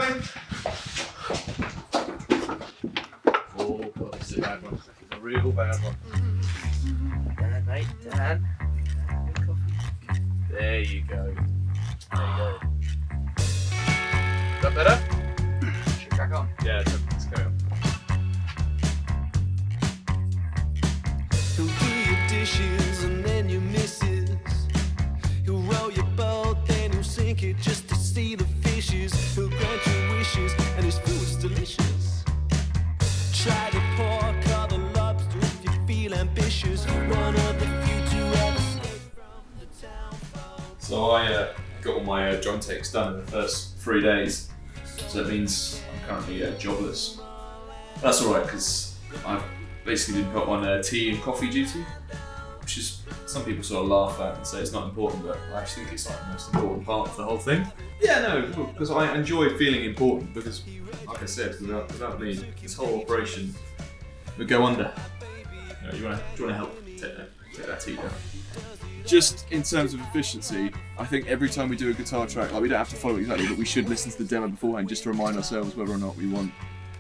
coming. Oh God, this is a bad one. This is a real bad one. Dan, mate, Dan. Good coffee. There you go. There you go. Is that better? Should we crack on? Yeah, let's go on. He'll do your dishes and then your misses. He'll roll your boat, then he'll sink it just to see the fishes. He'll grant your wishes and his food's delicious. Try the pork or the lobster if you feel ambitious. One of the few to ever escape from the town folk. So I got all my drum takes done in the first 3 days. So that means I'm currently jobless. That's alright, because I've basically been put on tea and coffee duty, which is, some people sort of laugh at and say it's not important, but I actually think it's like the most important part of the whole thing. Yeah, no, because I enjoy feeling important, because, like I said, without me, this whole operation would go under. You know, do you want to help take that tea down? Just in terms of efficiency, I think every time we do a guitar track, like we don't have to follow it exactly, but we should listen to the demo beforehand just to remind ourselves whether or not we want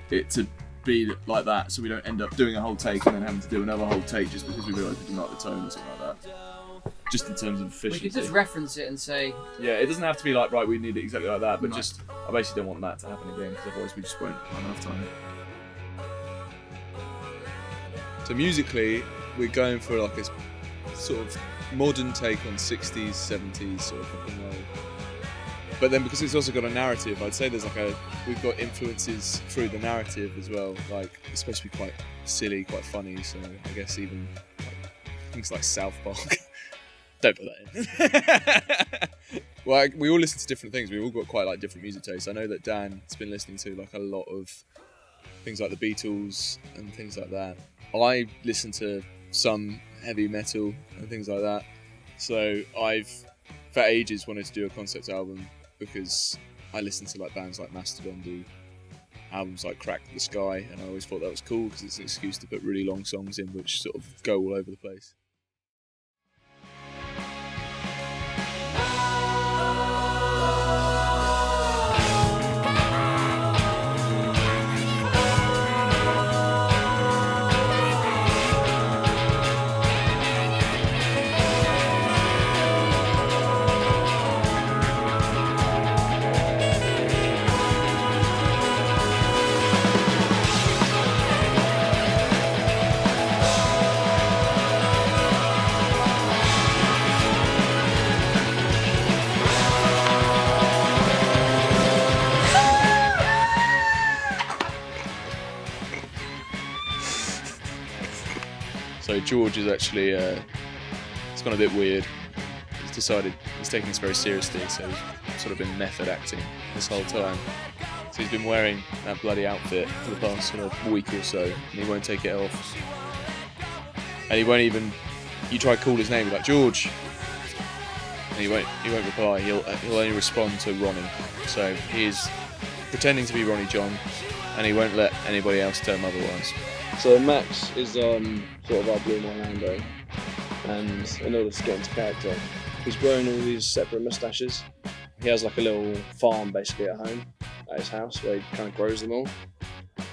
it to be like that, so we don't end up doing a whole take and then having to do another whole take just because we realise we didn't like the tone or something like that. Just in terms of efficiency. We could just reference it and say... Yeah, it doesn't have to be like, right, we need it exactly like that, but just, I basically don't want that to happen again, because otherwise we just won't have enough time. So musically, we're going for like a sort of modern take on 60s, 70s sort of rock and roll. But then because it's also got a narrative, I'd say there's like we've got influences through the narrative as well. Like it's supposed to be quite silly, quite funny. So I guess even like, things like South Park. Don't put that in. Well, we all listen to different things. We've all got quite like different music tastes. I know that Dan's been listening to like a lot of things like the Beatles and things like that. I listen to some heavy metal and things like that. So I've for ages wanted to do a concept album because I listen to like bands like Mastodon do albums like Crack the Sky, and I always thought that was cool because it's an excuse to put really long songs in which sort of go all over the place. So George is actually, it's gone a bit weird. He's decided he's taking this very seriously, so he's sort of been method acting this whole time. So he's been wearing that bloody outfit for the past sort of week or so, and he won't take it off. And he won't even, you try to call his name, you're like, George! And he won't reply, he'll only respond to Ronnie. So he's pretending to be Ronnie John, and he won't let anybody else tell him otherwise. So Max is sort of our Blue Orlando, and in order to get into character, he's growing all these separate moustaches. He has like a little farm basically at home, at his house, where he kind of grows them all.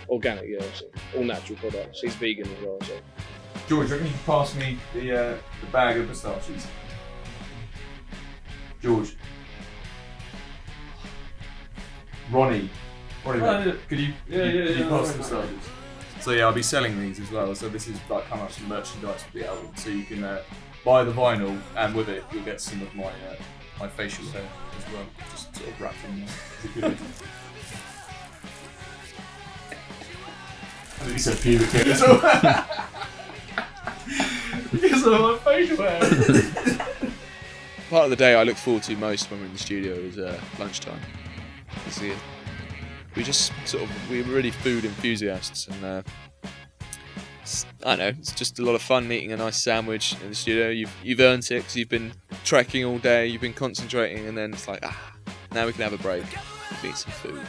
Organic, yeah, so all natural products. He's vegan as well, so. George, reckon you can pass me the bag of moustaches? George. Ronnie, could you pass the moustaches? So yeah, I'll be selling these as well. So this is like how much merchandise for the album. So you can buy the vinyl, and with it you'll get some of my my facial hair as well, just sort of wrapped in there. I think you said pubic hair as well. Because of my facial hair. Part of the day I look forward to most when we're in the studio is lunchtime. We're really food enthusiasts, and I don't know, it's just a lot of fun eating a nice sandwich in the studio. You've earned it because you've been trekking all day, you've been concentrating, and then it's like, now we can have a break, eat some food.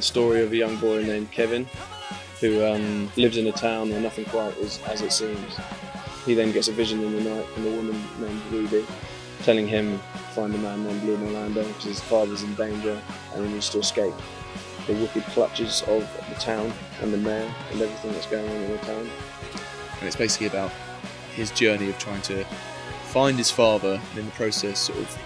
story of a young boy named Kevin who lives in a town where nothing quite is as it seems. He then gets a vision in the night from a woman named Ruby, telling him to find a man named Bloom Orlando because his father's in danger and he needs to escape the wicked clutches of the town and the mayor and everything that's going on in the town. And it's basically about his journey of trying to find his father, and in the process sort of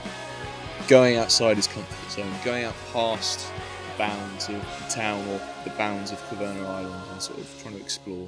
going outside his comfort zone, going out past the bounds of the town or the bounds of Caverna Island, and sort of trying to explore.